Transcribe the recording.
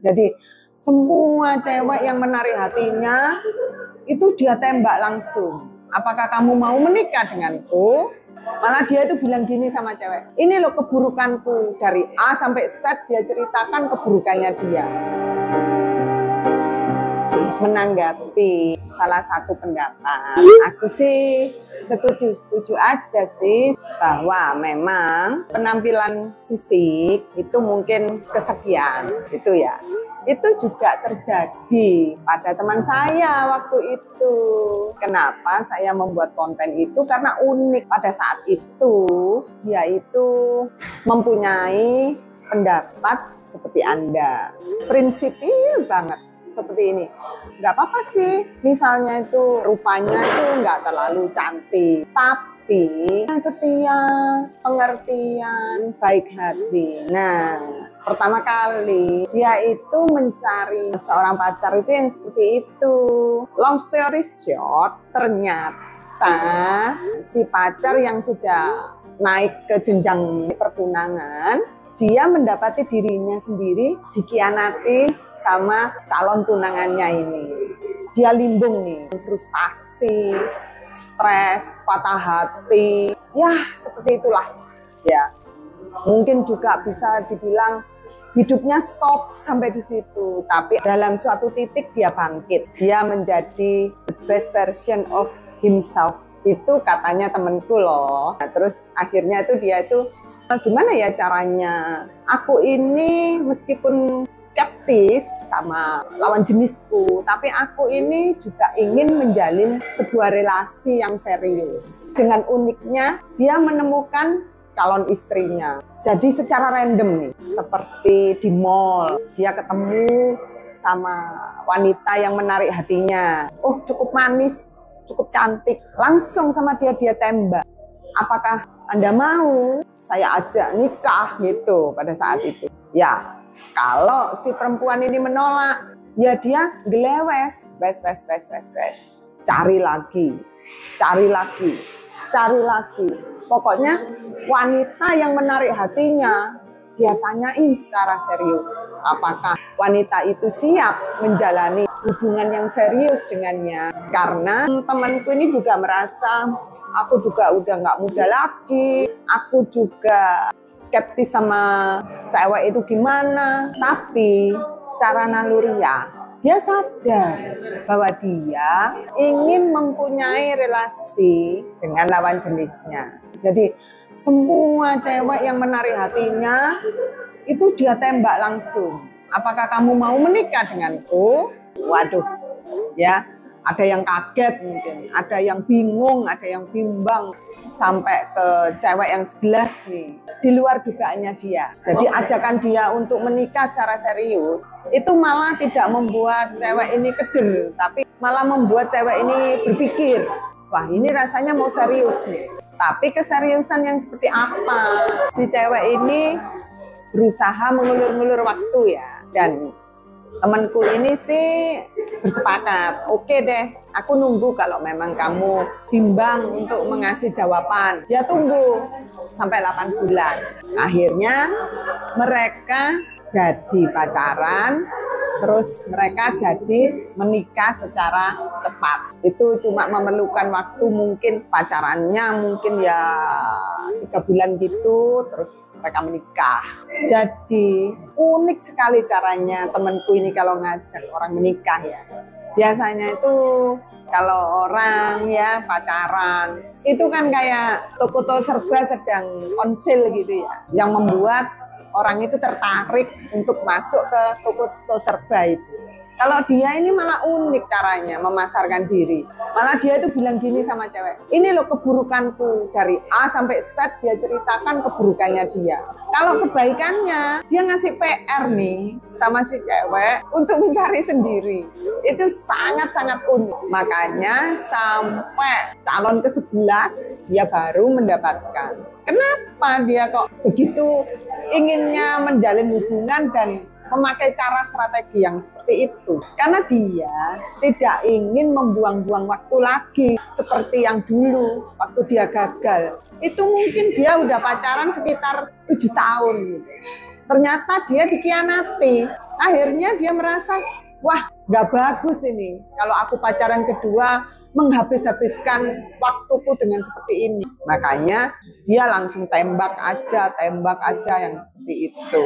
Jadi semua cewek yang menarik hatinya itu dia tembak langsung. Apakah kamu mau menikah denganku? Malah dia itu bilang gini sama cewek, ini loh keburukanku, dari A sampai Z dia ceritakan keburukannya dia. Menanggapi salah satu pendapat, aku sih setuju aja sih bahwa memang penampilan fisik itu mungkin kesekian gitu ya. Itu juga terjadi pada teman saya waktu itu. Kenapa saya membuat konten itu? Karena unik pada saat itu dia itu mempunyai pendapat seperti Anda, prinsipil banget seperti ini. Nggak apa-apa sih misalnya itu rupanya itu nggak terlalu cantik, tapi setia, pengertian, baik hati. Nah, pertama kali dia itu mencari seorang pacar itu yang seperti itu. Long story short, ternyata si pacar yang sudah naik ke jenjang pertunangan, dia mendapati dirinya sendiri dikhianati sama calon tunangannya ini. Dia limbung nih, frustasi, stres, patah hati, ya seperti itulah ya. Mungkin juga bisa dibilang hidupnya stop sampai di situ, tapi dalam suatu titik dia bangkit, dia menjadi the best version of himself. Itu katanya temenku loh. Nah, terus akhirnya itu dia itu gimana ya caranya, aku ini meskipun skeptis sama lawan jenisku, tapi aku ini juga ingin menjalin sebuah relasi yang serius. Dengan uniknya dia menemukan calon istrinya. Jadi secara random nih, seperti di mall, dia ketemu sama wanita yang menarik hatinya. Oh, cukup manis, cukup cantik. Langsung sama dia tembak. Apakah Anda mau saya ajak nikah gitu pada saat itu? Ya, kalau si perempuan ini menolak, ya dia gelewes, wes. Cari lagi. Pokoknya wanita yang menarik hatinya, dia tanyain secara serius, apakah wanita itu siap menjalani hubungan yang serius dengannya. Karena temanku ini juga merasa, aku juga udah nggak muda lagi, aku juga skeptis sama cewek itu gimana. Tapi secara naluriah, dia sadar bahwa dia ingin mempunyai relasi dengan lawan jenisnya. Jadi semua cewek yang menarik hatinya itu dia tembak langsung. Apakah kamu mau menikah denganku? Waduh, ya ada yang kaget mungkin, ada yang bingung, ada yang bimbang, sampai ke cewek yang 11 nih, di luar dugaannya dia. Jadi ajakan dia untuk menikah secara serius itu malah tidak membuat cewek ini keder, tapi malah membuat cewek ini berpikir, wah ini rasanya mau serius nih. Tapi keseriusan yang seperti apa? Si cewek ini berusaha mengulur-ngulur waktu ya. Dan temanku ini sih bersepakat, oke deh, aku nunggu kalau memang kamu bimbang untuk mengasih jawaban. Dia tunggu sampai 8 bulan. Akhirnya mereka jadi pacaran, terus mereka jadi menikah secara cepat. Itu cuma memerlukan waktu, mungkin pacarannya mungkin ya 3 bulan gitu, terus mereka menikah. Jadi unik sekali caranya temanku ini kalau ngajak orang menikah ya. Biasanya itu kalau orang ya pacaran, itu kan kayak toko serba sedang konsil gitu ya, yang membuat orang itu tertarik untuk masuk ke toko serba itu. Kalau dia ini malah unik caranya memasarkan diri. Malah dia itu bilang gini sama cewek, ini loh keburukanku, dari A sampai Z dia ceritakan keburukannya dia. Kalau kebaikannya, dia ngasih PR nih sama si cewek untuk mencari sendiri. Itu sangat-sangat unik. Makanya sampai calon ke-11 dia baru mendapatkan. Kenapa dia kok begitu inginnya menjalin hubungan dan memakai cara strategi yang seperti itu? Karena dia tidak ingin membuang-buang waktu lagi seperti yang dulu waktu dia gagal. Itu mungkin dia udah pacaran sekitar 7 tahun gitu. ternyata dia dikhianati. Akhirnya dia merasa, wah nggak bagus ini. Kalau aku pacaran kedua, menghabis-habiskan waktuku dengan seperti ini. Makanya dia langsung tembak aja yang seperti itu.